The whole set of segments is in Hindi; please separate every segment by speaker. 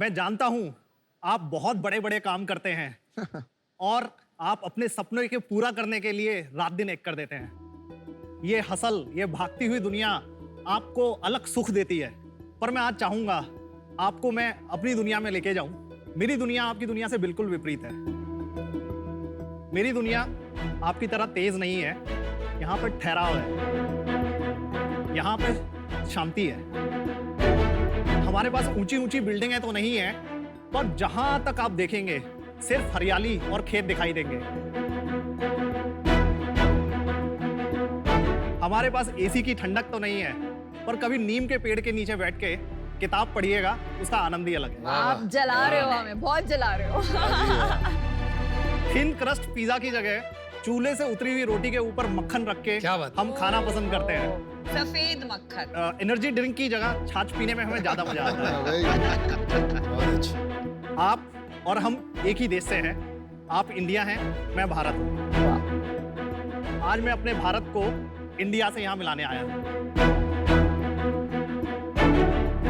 Speaker 1: मैं जानता हूं आप बहुत बड़े बड़े काम करते हैं और आप अपने सपनों के पूरा करने के लिए रात दिन एक कर देते हैं। ये हसल, ये भागती हुई दुनिया आपको अलग सुख देती है, पर मैं आज चाहूंगा आपको मैं अपनी दुनिया में लेके जाऊं। मेरी दुनिया आपकी दुनिया से बिल्कुल विपरीत है। मेरी दुनिया आपकी तरह तेज नहीं है, यहाँ पर ठहराव है, यहाँ पे शांति है। हमारे पास ऊंची ऊंची बिल्डिंगें तो नहीं है, पर जहां तक आप देखेंगे सिर्फ हरियाली और खेत दिखाई देंगे। हमारे पास एसी की ठंडक तो नहीं है, पर कभी नीम के पेड़ के नीचे बैठ के किताब पढ़िएगा, उसका आनंद ही अलग है।
Speaker 2: आप जला रहे हो हमें, बहुत जला रहे हो।
Speaker 1: थिन क्रस्ट पिज्जा की जगह चूल्हे से उतरी हुई रोटी के ऊपर मक्खन रख के हम खाना पसंद करते हैं।
Speaker 2: सफेद मक्खन।
Speaker 1: एनर्जी ड्रिंक की जगह छाछ पीने में हमें ज्यादा मजा आता है। आप और हम एक ही देश से हैं। आप इंडिया हैं, मैं भारत हूं। आज मैं अपने भारत को इंडिया से यहाँ मिलाने आया हूं।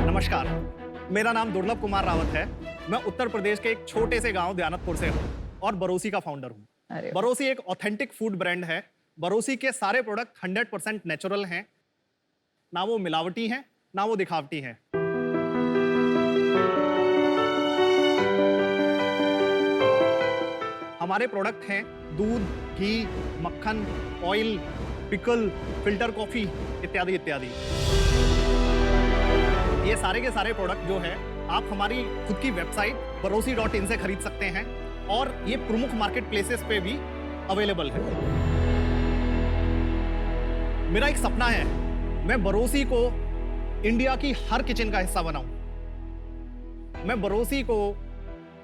Speaker 1: नमस्कार, मेरा नाम दुर्लभ कुमार रावत है। मैं उत्तर प्रदेश के एक छोटे से गांव दयानतपुर से हूँ और बरोसी का फाउंडर हूँ। बरोसी एक ऑथेंटिक फूड ब्रांड है। बरोसी के सारे प्रोडक्ट 100% नेचुरल हैं, ना वो मिलावटी हैं, ना वो दिखावटी हैं। हमारे प्रोडक्ट हैं दूध, घी, मक्खन, ऑयल, पिकल, फिल्टर कॉफी इत्यादि इत्यादि। ये सारे के सारे प्रोडक्ट जो है आप हमारी खुद की वेबसाइट barosi.in से खरीद सकते हैं और ये प्रमुख मार्केट प्लेसेस पे भी अवेलेबल है। मेरा एक सपना है, मैं बरोसी को इंडिया की हर किचन का हिस्सा बनाऊं। मैं बरोसी को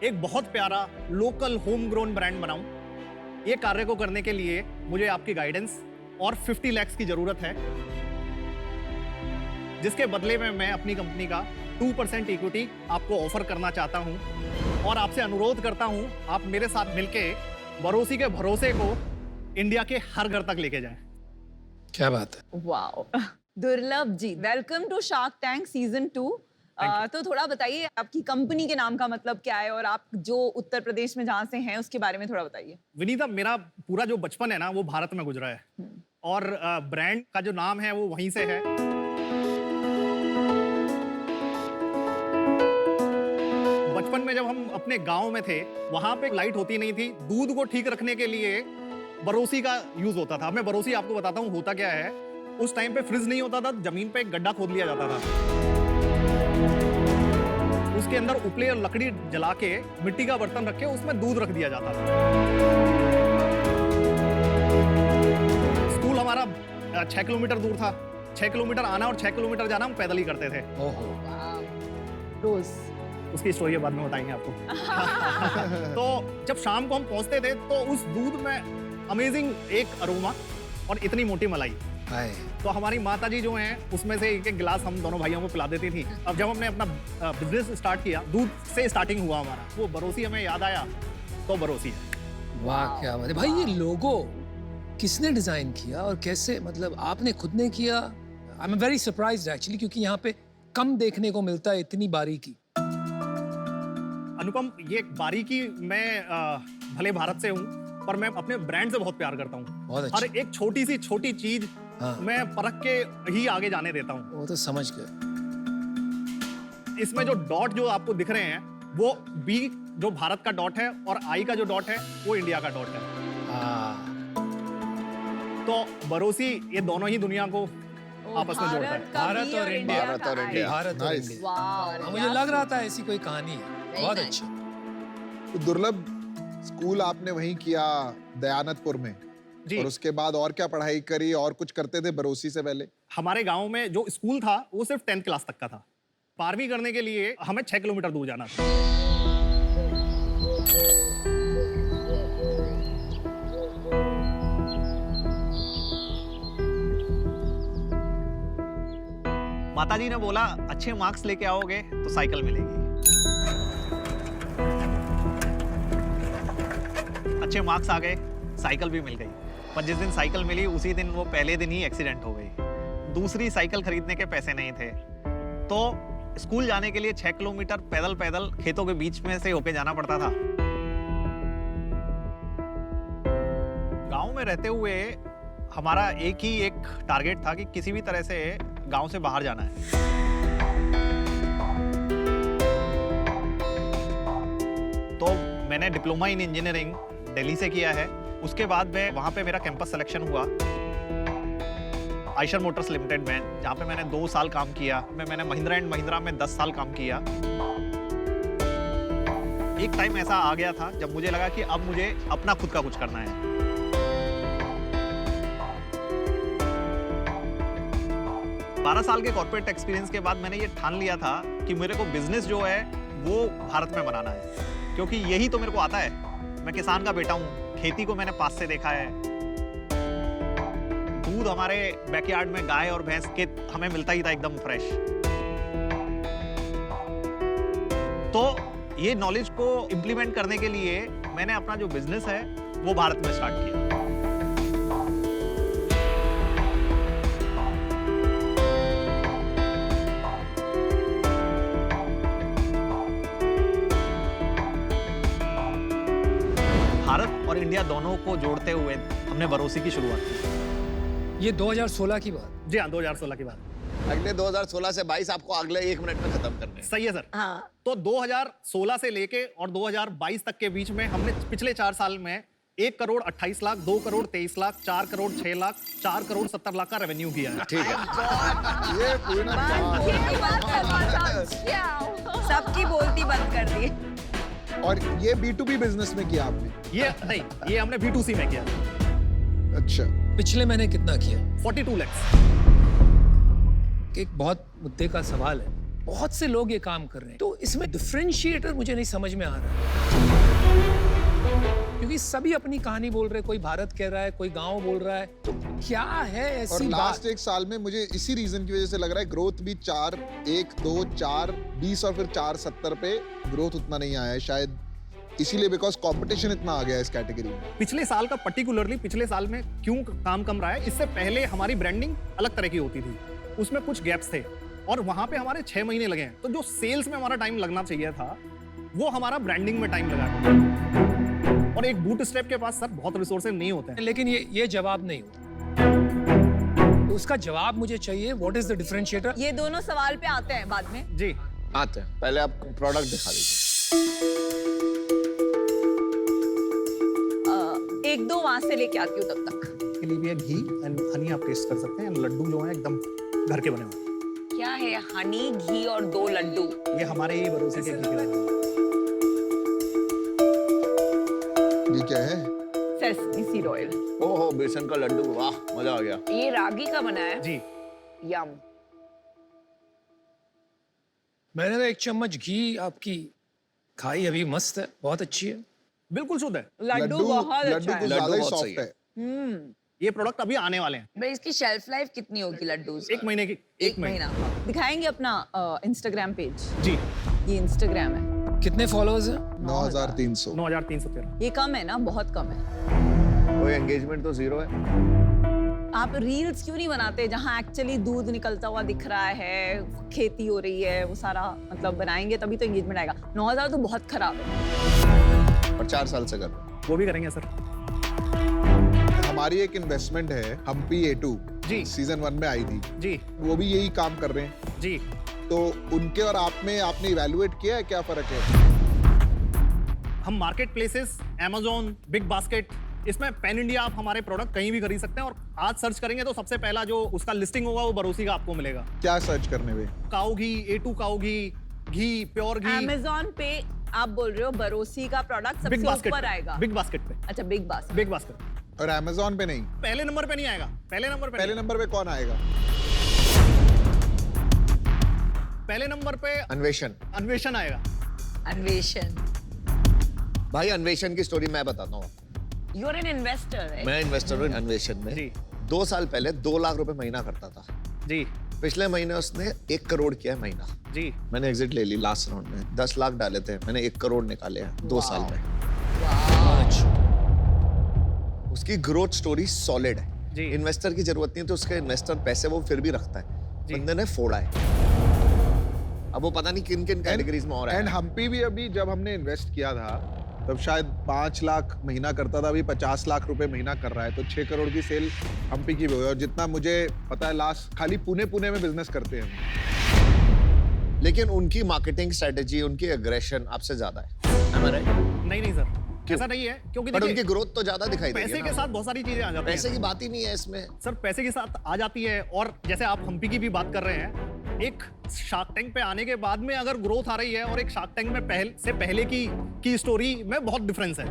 Speaker 1: एक बहुत प्यारा लोकल होम ग्रोन ब्रांड बनाऊं। ये कार्य को करने के लिए मुझे आपकी गाइडेंस और 50 लाख की जरूरत है, जिसके बदले में मैं अपनी कंपनी का 2% इक्विटी आपको ऑफर करना चाहता हूं और आपसे अनुरोध करता हूं आप मेरे साथ मिलके बरोसी के भरोसे को इंडिया के हर घर तक लेके जाएं।
Speaker 3: क्या बात है।
Speaker 2: Wow. Durlabh ji, welcome to Shark Tank season 2। तो थोड़ा बताइए आपकी कंपनी के नाम का मतलब क्या है और आप जो उत्तर प्रदेश में जहाँ से हैं उसके बारे में थोड़ा बताइए।
Speaker 1: विनीता, मेरा पूरा जो बचपन है ना वो भारत में गुजरा है और ब्रांड का जो नाम है वो वहीं से है। बचपन में जब हम अपने गांव में थे, वहां पे लाइट होती नहीं थी। दूध को ठीक रखने के लिए बरोसी का यूज होता था। मैं बरोसी आपको बताता हूँ होता क्या है। उस टाइम पे फ्रिज नहीं होता था, जमीन पे एक गड्ढा खोद लिया जाता था, उसके अंदर उपले और लकड़ी जला के मिट्टी का बर्तन रख के उसमें दूध रख दिया जाता था। स्कूल हमारा 6 किलोमीटर दूर था। 6 किलोमीटर आना और 6 किलोमीटर जाना हम पैदल ही करते थे।
Speaker 2: रोज
Speaker 1: उसकी स्टोरी बाद में बताएंगे आपको। तो जब शाम को हम पहुंचते थे तो उस दूध में अमेजिंग एक अरोमा और इतनी मोटी मलाई। तो हमारी माताजी जो हैं उसमें से एक एक गिलास हम दोनों भाइयों को पिला देती थी। अब जब हमने अपना बिजनेस स्टार्ट किया, दूध से स्टार्टिंग हुआ हमारा, वो बरोसी हमें याद आया तो बरोसी है।
Speaker 3: वाह क्या बात है भाई। ये लोगो किसने डिजाइन किया और कैसे, मतलब आपने खुद ने किया? I am very surprised actually, क्योंकि यहाँ पे कम देखने को मिलता है इतनी बारीकी।
Speaker 1: अनुपम, ये बारीकी मैं भले भारत से हूँ पर मैं अपने ब्रांड से बहुत प्यार करता हूँ। हर एक छोटी सी छोटी चीज मैं परख के ही आगे जाने देता हूँ।
Speaker 3: वो तो समझ गए।
Speaker 1: इसमें जो डॉट जो आपको दिख रहे हैं वो बी जो भारत का डॉट है और आई का जो डॉट है वो इंडिया का डॉट है। तो बरोसी ये दोनों ही दुनिया को आपस में जोड़ता है।
Speaker 3: भारत और इंडिया। मुझे लग रहा था ऐसी कोई कहानी है। बहुत अच्छा।
Speaker 4: तो दुर्लभ, स्कूल आपने वहीं किया दयानतपुर में
Speaker 1: जी।
Speaker 4: और उसके बाद और क्या पढ़ाई करी और कुछ करते थे बरोसी से पहले?
Speaker 1: हमारे गांव में जो स्कूल था वो सिर्फ 10th क्लास तक का था। 12वीं करने के लिए हमें 6 किलोमीटर दूर जाना था। माताजी ने बोला अच्छे मार्क्स लेके आओगे तो साइकिल मिलेगी। अच्छे मार्क्स आ गए, साइकिल भी मिल गई। पर जिस दिन साइकिल मिली उसी दिन वो पहले दिन ही एक्सीडेंट हो गई। दूसरी साइकिल खरीदने के पैसे नहीं थे। तो स्कूल जाने के लिए 6 किलोमीटर पैदल पैदल खेतों के बीच में से होके जाना पड़ता था। गांव में रहते हुए हमारा एक टारगेट था कि किसी भी तरह से गांव से बाहर जाना है। तो मैंने डिप्लोमा इन इंजीनियरिंग दिल्ली से किया है। उसके बाद में वहाँ पे मेरा कैंपस सिलेक्शन हुआ आयशर मोटर्स लिमिटेड में, जहाँ पे मैंने 2 साल काम किया। मैंने महिंद्रा एंड महिंद्रा में 10 साल काम किया। एक टाइम ऐसा आ गया था जब मुझे लगा कि अब मुझे अपना खुद का कुछ करना है। बारह साल के कॉर्पोरेट एक्सपीरियंस के बाद मैंने ये ठान लिया था कि मेरे को बिजनेस जो है वो भारत में बनाना है, क्योंकि यही तो मेरे को आता है। मैं किसान का बेटा हूँ, खेती को मैंने पास से देखा है। दूध हमारे बैकयार्ड में गाय और भैंस के हमें मिलता ही था एकदम फ्रेश। तो ये नॉलेज को इम्प्लीमेंट करने के लिए मैंने अपना जो बिजनेस है वो भारत में स्टार्ट किया। भारत और इंडिया दोनों को जोड़ते हुए हमने बरोसी की शुरुआत की।
Speaker 3: ये 2016 की बात।
Speaker 1: जी हाँ, 2016 की बात।
Speaker 5: अगले 2016 से 22 आपको अगले 1 मिनट में खत्म करने हैं।
Speaker 1: सही है सर।
Speaker 2: हाँ।
Speaker 1: तो 2016 से लेके और 2022 तक के बीच में हमने पिछले 4 साल में 1 करोड़ 28 लाख, 2 करोड़ 23 लाख, 4 करोड़ 6 लाख, 4 करोड़ 70 लाख का रेवेन्यू किया है।
Speaker 5: ठीक है।
Speaker 4: ये पूर्ण
Speaker 2: सबकी बोलती बंद कर दी।
Speaker 4: और ये B2B बिजनेस में किया आपने?
Speaker 1: ये नहीं, ये हमने B2C में किया।
Speaker 4: अच्छा।
Speaker 3: पिछले महीने कितना किया?
Speaker 1: 42 लाख।
Speaker 3: एक बहुत मुद्दे का सवाल है। बहुत से लोग ये काम कर रहे हैं, तो इसमें डिफरेंशिएटर मुझे नहीं समझ में आ रहा है, क्योंकि सभी अपनी कहानी बोल रहे हैं। कोई भारत कह रहा है, कोई गांव बोल रहा है, तो क्या है
Speaker 4: और
Speaker 3: ऐसी
Speaker 4: लास्ट
Speaker 3: बात?
Speaker 4: 1 साल में मुझे इसी रीजन की वजह से लग रहा है ग्रोथ भी 4, 1, 2, 4, 20 और फिर 4, 70 पे ग्रोथ उतना नहीं आया है शायद, इसीलिए बिकॉज कंपटीशन इतना आ गया है इस कैटेगरी में।
Speaker 1: पिछले साल का पर्टिकुलरली पिछले साल में क्यों काम कम रहा है? इससे पहले हमारी ब्रांडिंग अलग तरह की होती थी, उसमें कुछ गैप्स थे और वहां पे हमारे 6 महीने लगे हैं। तो जो सेल्स में हमारा टाइम लगना चाहिए था वो हमारा ब्रांडिंग में टाइम लगा। और एक बूट स्ट्रैप के पास सर बहुत रिसोर्सेज नहीं होते हैं।
Speaker 3: लेकिन ये जवाब नहीं हुआ। तो उसका जवाब मुझे चाहिए। What is the differentiator?
Speaker 2: ये दोनों सवाल पे आते हैं बाद में।
Speaker 1: जी
Speaker 5: आते हैं, पहले आप प्रोडक्ट दिखा दीजिए।
Speaker 2: 1-2 वहां से लेके आती हूँ तब तक।
Speaker 1: के लिए भी है घी एंड हनी, आप टेस्ट कर सकते हैं। लड्डू जो है एकदम घर के बने हुए।
Speaker 2: क्या है? हनी, घी और 2 लड्डू।
Speaker 1: ये हमारे ही भरोसे के घी के लड्डू।
Speaker 4: ये क्या है?
Speaker 2: Sesame seed oil.
Speaker 5: ओहो, बेसन का लड्डू, वाह मजा आ गया।
Speaker 2: ये रागी का बना है।
Speaker 1: जी
Speaker 2: यम।
Speaker 3: मैंने तो 1 चम्मच घी आपकी खाई अभी, मस्त है, बहुत अच्छी है।
Speaker 1: बिल्कुल शुद्ध है।
Speaker 2: लड्डू बहुत
Speaker 4: लड्डू
Speaker 2: अच्छा
Speaker 4: कुछ
Speaker 2: है।
Speaker 4: ज्यादा ही
Speaker 5: बहुत सही
Speaker 4: सॉफ्ट है।
Speaker 1: ये प्रोडक्ट अभी आने वाले हैं।
Speaker 2: भाई इसकी शेल्फ लाइफ कितनी होगी लड्डू?
Speaker 1: 1 महीने की।
Speaker 2: 1 महीना। दिखाएंगे अपना इंस्टाग्राम पेज।
Speaker 1: जी
Speaker 2: ये इंस्टाग्राम है।
Speaker 3: कितने फॉलोअर्स हैं?
Speaker 4: 9300।
Speaker 1: 9313।
Speaker 2: ये कम है ना? बहुत कम है।
Speaker 5: कोई एंगेजमेंट तो 0 है।
Speaker 2: आप रील्स क्यों नहीं बनाते जहाँ एक्चुअली दूध निकलता हुआ दिख रहा है, खेती हो रही है, वो सारा मतलब बनाएंगे तभी तो एंगेजमेंट आएगा। 9000 तो बहुत खराब है।
Speaker 5: और 4 साल से कर रहे हैं।
Speaker 1: वो भी करेंगे सर।
Speaker 4: हमारी एक इन्वेस्टमेंट है हम्पी A2
Speaker 1: जी।
Speaker 4: सीजन 1 में आई थी,
Speaker 1: जी
Speaker 4: वो भी यही काम कर रहे हैं।
Speaker 1: जी।
Speaker 4: तो उनके और आप में आपने इवैल्यूएट किया है क्या फर्क है?
Speaker 1: हम market places, Amazon, big basket, इसमें पैन इंडिया आप हमारे प्रोडक्ट कहीं भी खरीद सकते हैं। और आज सर्च करेंगे तो सबसे पहला जो उसका लिस्टिंग होगा वो बरोसी का आपको मिलेगा।
Speaker 4: क्या सर्च करने में?
Speaker 1: काऊ घी, A2 काऊ घी, प्योर घी।
Speaker 2: Amazon पे आप बोल रहे हो बरोसी का प्रोडक्ट
Speaker 1: बिग
Speaker 2: सबसे
Speaker 1: बास्केट
Speaker 2: ऊपर
Speaker 1: पे,
Speaker 2: आएगा।
Speaker 1: बिग बास्केट पे।
Speaker 2: अच्छा, बिग बास्केट।
Speaker 1: बिग बास्केट
Speaker 4: और Amazon पे नहीं?
Speaker 1: पहले नंबर पे नहीं आएगा। पहले नंबर पे
Speaker 4: पहले
Speaker 1: नहीं।
Speaker 4: नंबर पे कौन आएगा?
Speaker 1: पहले नंबर पे
Speaker 5: अन्वेषण।
Speaker 1: अन्वेषण आएगा।
Speaker 2: अन्वेषण।
Speaker 5: भाई अन्वेषण की स्टोरी मैं बताता हूँ।
Speaker 2: You are an investor.
Speaker 5: मैं इन्वेस्टर हूँ अन्वेषण में।
Speaker 1: जी
Speaker 5: 2 साल पहले 2 लाख रुपए महीना करता था।
Speaker 1: जी
Speaker 5: पिछले महीने उसने 1 करोड़ किया है महीना।
Speaker 1: जी।
Speaker 5: मैंने एग्जिट ले ली लास्ट राउंड में। 10 लाख डाले थे, मैंने 1 करोड़ निकाले हैं 2 साल में। उसकी ग्रोथ स्टोरी सॉलिड है।
Speaker 1: जी।
Speaker 5: इन्वेस्टर की जरूरत नहीं है, तो उसके इन्वेस्टर पैसे वो फिर भी रखता है।
Speaker 1: जी।
Speaker 5: बंदे ने फोड़ा है। अब वो पता नहीं किन किन कैटेगरीज में और
Speaker 4: एंड
Speaker 5: है।
Speaker 4: हम्पी भी अभी जब हमने इन्वेस्ट किया था तब शायद 5 लाख महीना करता था, अभी 50 लाख रुपए महीना कर रहा है, तो 6 करोड़ की सेल हम्पी की भी हुई। और जितना मुझे पता है लास्ट खाली पुणे में बिजनेस करते हैं।
Speaker 5: लेकिन उनकी मार्केटिंग स्ट्रेटेजी, उनकी एग्रेशन आपसे ज्यादा है। Am I right?
Speaker 1: नहीं नहीं सर, ऐसा नहीं है, क्योंकि
Speaker 5: बट उनकी
Speaker 1: देखिए
Speaker 5: ग्रोथ तो ज्यादा दिखाई देगी
Speaker 1: पैसे
Speaker 5: ना।
Speaker 1: के साथ बहुत सारी चीजें आ जाती
Speaker 5: पैसे
Speaker 1: हैं
Speaker 5: की बात ही नहीं है इसमें।
Speaker 1: सर, पैसे के साथ आ जाती है। और जैसे आप हम्पी की भी बात कर रहे हैं, एक शार्क टैंक पे आने के बाद में अगर ग्रोथ आ रही है और एक शार्क टैंक में पहले की स्टोरी में बहुत डिफरेंस है।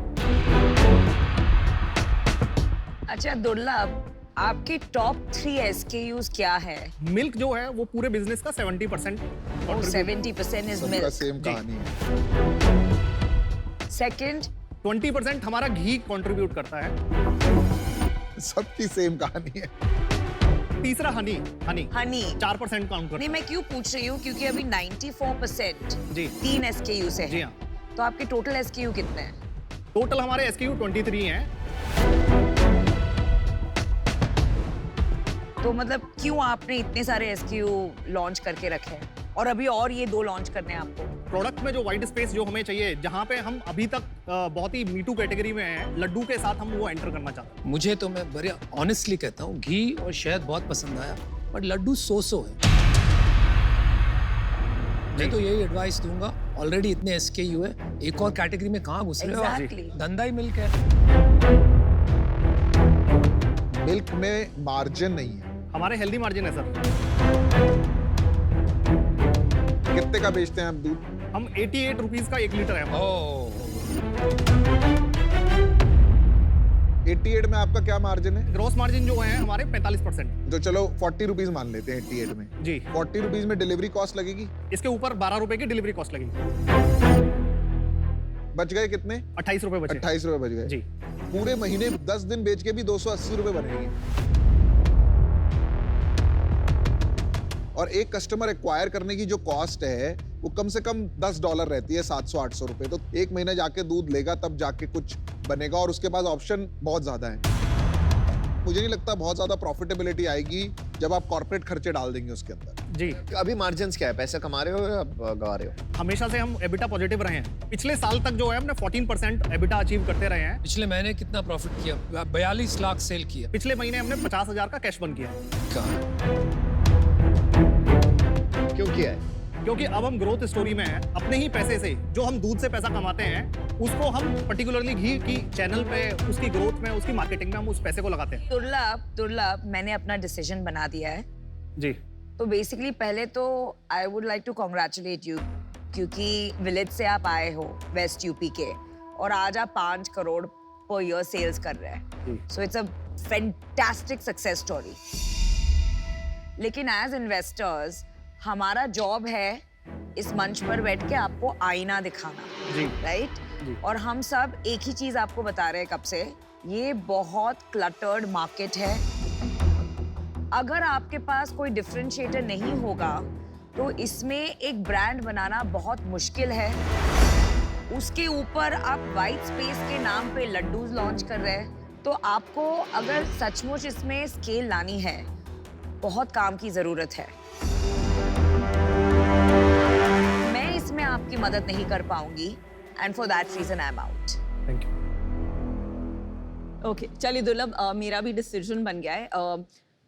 Speaker 2: अच्छा दुर्लभ, आपके टॉप 3 SKUs क्या है?
Speaker 1: मिल्क जो है वो पूरे बिजनेस का 70%
Speaker 2: 70% इज
Speaker 4: सबका
Speaker 2: मिल्क।
Speaker 4: सेम कहानी है।
Speaker 2: सेकंड
Speaker 1: 20% हमारा घी कंट्रीब्यूट करता है।
Speaker 4: सबकी सेम कहानी है।
Speaker 1: तीसरा हनी
Speaker 2: हनी
Speaker 1: 4% काउंट करता
Speaker 2: नहीं,
Speaker 1: है।
Speaker 2: मैं क्यों पूछ रही हूँ क्योंकि अभी 94%
Speaker 1: जी
Speaker 2: 3 SKU से
Speaker 1: जी
Speaker 2: है।
Speaker 1: हाँ,
Speaker 2: तो आपके टोटल SKU कितने हैं?
Speaker 1: टोटल हमारे SKU 23 हैं।
Speaker 2: तो मतलब क्यों आपने इतने सारे SKU लॉन्च करके रखे हैं और अभी और ये 2 लॉन्च करने हैं आपको?
Speaker 1: प्रोडक्ट में जो वाइट स्पेस जो हमें चाहिए, जहाँ पे हम अभी तक बहुत ही मीटू कैटेगरी में हैं, लड्डू के साथ हम वो एंटर करना चाहते हैं।
Speaker 3: मुझे तो मैं बड़े ऑनेस्टली कहता हूँ घी और शहद बहुत पसंद आया, बट लड्डू सो है। मैं तो यही एडवाइस दूंगा, ऑलरेडी इतने SKU है, एक और कैटेगरी में कहाँ घुस रहे हो आप?
Speaker 2: Exactly.
Speaker 3: धंधा ही मिल्क है।
Speaker 4: मिल्क में मार्जिन नहीं है।
Speaker 1: हमारे हेल्दी मार्जिन है सर।
Speaker 4: कितने का बेचते हैं आप दूध?
Speaker 1: हम 88 रुपीज का 1 लीटर है।
Speaker 3: ओह
Speaker 4: 88 में आपका क्या मार्जिन है?
Speaker 1: ग्रोस मार्जिन जो है हमारे 45%।
Speaker 4: तो चलो 40 रुपीज मान लेते हैं 88 में।
Speaker 1: जी,
Speaker 4: 40 रुपीज में डिलीवरी कॉस्ट लगेगी,
Speaker 1: इसके ऊपर 12 रुपए की डिलीवरी कॉस्ट लगेगी।
Speaker 4: बच गए कितने?
Speaker 1: 28 रुपए बचे।
Speaker 4: 28 रुपए बच गए।
Speaker 1: जी,
Speaker 4: पूरे महीने 10 दिन बेच के भी 280 रुपए बनेंगे। और एक कस्टमर एक्वायर करने की जो कॉस्ट है वो कम से कम $10 रहती है, 700-800 रुपए। तो एक महीना जाके दूध लेगा तब जाके कुछ बनेगा, और उसके पास ऑप्शन बहुत ज्यादा है। मुझे नहीं लगता बहुत ज्यादा प्रॉफिटेबिलिटी आएगी जब आप कॉर्पोरेट खर्चे डाल देंगे उसके अंदर।
Speaker 1: जी,
Speaker 5: अभी मार्जिन्स क्या है? पैसे कमा रहे हो या गवा रहे हो?
Speaker 1: हमेशा से हम एबिटा पॉजिटिव रहे हैं। पिछले साल तक जो है हमने 14% एबिटा अचीव करते रहे हैं।
Speaker 3: पिछले महीने कितना प्रॉफिट किया? 42 लाख सेल किया।
Speaker 1: पिछले महीने हमने 50,000 का कैश बर्न किया है।
Speaker 3: कहाँ?
Speaker 5: क्यों किया है?
Speaker 1: क्योंकि अब हम ग्रोथ स्टोरी में हैं। अपने ही पैसे से जो हम दूध से पैसा कमाते हैं, उसको हम पर्टिकुलरली घी की चैनल पे, उसकी ग्रोथ में, उसकी मार्केटिंग में हम उस पैसे को लगाते हैं।
Speaker 2: दुर्लभ, मैंने अपना डिसीजन बना दिया है।
Speaker 1: जी,
Speaker 2: तो बेसिकली पहले तो I would like to congratulate you, क्योंकि विलेज से आप आए हो, वेस्ट यूपी के, और आज आप 5 करोड़ पर ईयर सेल्स कर रहे हैं। So it's a fantastic success story. लेकिन एज इन्वेस्टर्स हमारा जॉब है इस मंच पर बैठ के आपको आईना दिखाना,
Speaker 1: जी,
Speaker 2: राइट? और हम सब एक ही चीज आपको बता रहे हैं कब से, ये बहुत क्लटर्ड मार्केट है। अगर आपके पास कोई डिफरेंशिएटर नहीं होगा तो इसमें एक ब्रांड बनाना बहुत मुश्किल है। उसके ऊपर आप वाइट स्पेस के नाम पे लड्डूज लॉन्च कर रहे हैं, तो आपको अगर सचमुच इसमें स्केल लानी है, बहुत काम की जरूरत है। मैं इसमें आपकी मदद नहीं कर पाऊंगी, and for that reason I am out.
Speaker 1: Thank you.
Speaker 2: Okay, चलिए दुर्लभ, मेरा भी डिसीजन बन गया है।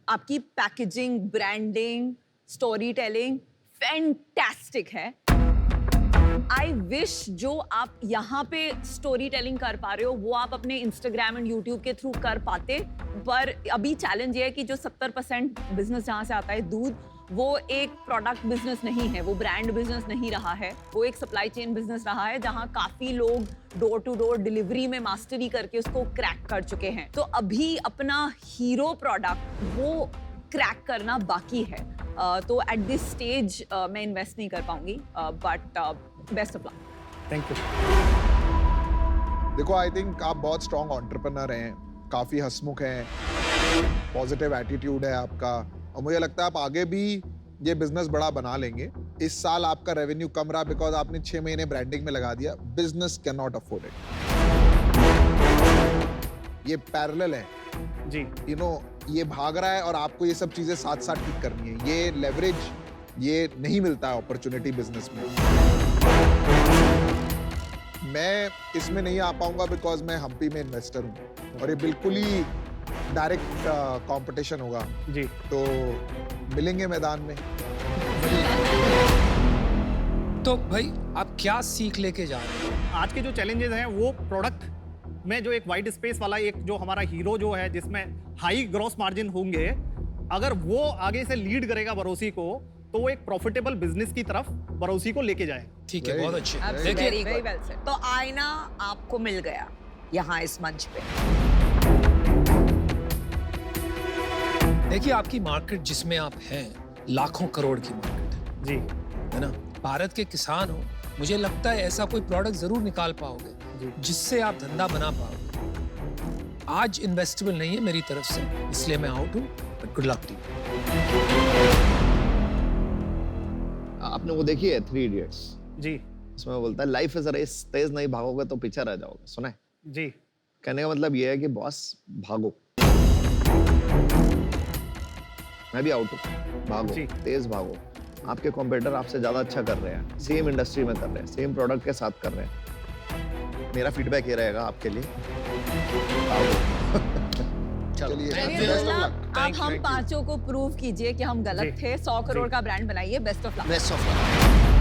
Speaker 2: आपकी packaging, branding, story telling fantastic है। आई विश जो आप यहाँ पे स्टोरी टेलिंग कर पा रहे हो वो आप अपने इंस्टाग्राम एंड यूट्यूब के थ्रू कर पाते, पर अभी चैलेंज ये है कि जो 70% बिजनेस जहाँ से आता है दूध, वो एक प्रोडक्ट बिजनेस नहीं है, वो ब्रांड बिजनेस नहीं रहा है, वो एक सप्लाई चेन बिजनेस रहा है, जहाँ काफी लोग डोर टू डोर डिलीवरी में मास्टरी करके उसको क्रैक कर चुके हैं। तो अभी अपना हीरो प्रोडक्ट वो क्रैक करना बाकी है। तो एट दिस स्टेज मैं इन्वेस्ट नहीं कर पाऊंगी, but best of luck.
Speaker 1: Thank you.
Speaker 4: देखो, आई थिंक आप बहुत स्ट्रॉन्ग एंटरप्रेन्योर हैं, काफी हंसमुख हैं, पॉजिटिव एटीट्यूड है आपका, और मुझे लगता है आप आगे भी ये बिजनेस बड़ा बना लेंगे। इस साल आपका रेवेन्यू कम रहा बिकॉज आपने 6 महीने ब्रांडिंग में लगा दिया। Business can not afford it. ये पैरेलल है,
Speaker 1: जी,
Speaker 4: यू नो, ये भाग रहा है और आपको ये सब चीजें साथ साथ ठीक करनी है। ये लेवरेज ये नहीं मिलता है अपॉर्चुनिटी बिजनेस में। मैं इसमें नहीं आ पाऊंगा बिकॉज मैं हम्पी में इन्वेस्टर हूँ और ये बिल्कुल ही डायरेक्ट कंपटीशन होगा,
Speaker 1: जी
Speaker 4: तो मिलेंगे मैदान में।
Speaker 3: तो भाई आप क्या सीख लेके जा रहे हैं?
Speaker 1: आज के जो चैलेंजेस हैं वो प्रोडक्ट में जो एक वाइट स्पेस वाला एक जो हमारा हीरो जो है जिसमें हाई ग्रॉस मार्जिन होंगे, अगर वो आगे से लीड करेगा बरोसी को तो वो एक प्रॉफिटेबल बिजनेस की तरफ बरोसी को लेके जाए।
Speaker 3: ठीक है,
Speaker 4: Very
Speaker 3: बहुत
Speaker 4: good.
Speaker 3: अच्छे।
Speaker 2: Absolutely.
Speaker 3: देखिए
Speaker 2: Very
Speaker 6: Very
Speaker 2: well
Speaker 6: good.
Speaker 2: said.
Speaker 6: तो आईना आपको मिल गया यहाँ इस मंच पे।
Speaker 3: देखिए आपकी मार्केट जिसमें आप हैं लाखों करोड़ की मार्केट है,
Speaker 1: जी
Speaker 3: है ना? भारत के किसान हो, मुझे लगता है ऐसा कोई प्रोडक्ट जरूर निकाल पाओगे
Speaker 1: जी
Speaker 3: जिससे आप धंधा बना पाओगे। आज इन्वेस्टेबल नहीं है मेरी तरफ से, इसलिए मैं आउट हूँ, but good luck to you.
Speaker 5: आपने वो देखी है 3 इडियट्स?
Speaker 1: जी
Speaker 5: इसमें वो बोलता है लाइफ इज अ रेस, तेज नहीं भागोगे तो पीछे रह जाओगे। सुना है?
Speaker 1: जी
Speaker 5: कहने का मतलब ये है कि बॉस भागो। मैं भी आउट हूँ, भागो,
Speaker 1: जी।
Speaker 5: तेज भागो। आपके कॉम्पिटिटर आपसे ज्यादा अच्छा कर रहे हैं, सेम इंडस्ट्री में कर रहे हैं, सेम प्रोडक्ट के साथ कर रहे हैं। मेरा फीडबैक ये रहेगा आपके लिए, भागो।
Speaker 4: चलिए,
Speaker 2: चलिए
Speaker 4: बेस्ट ऑफ
Speaker 2: दुर्लभ,
Speaker 4: लक।
Speaker 2: अब हम पांचों को प्रूव कीजिए कि हम गलत
Speaker 1: जी।
Speaker 2: थे। 100 करोड़
Speaker 1: जी।
Speaker 2: का ब्रांड बनाइए। Best of luck.
Speaker 5: Best of luck.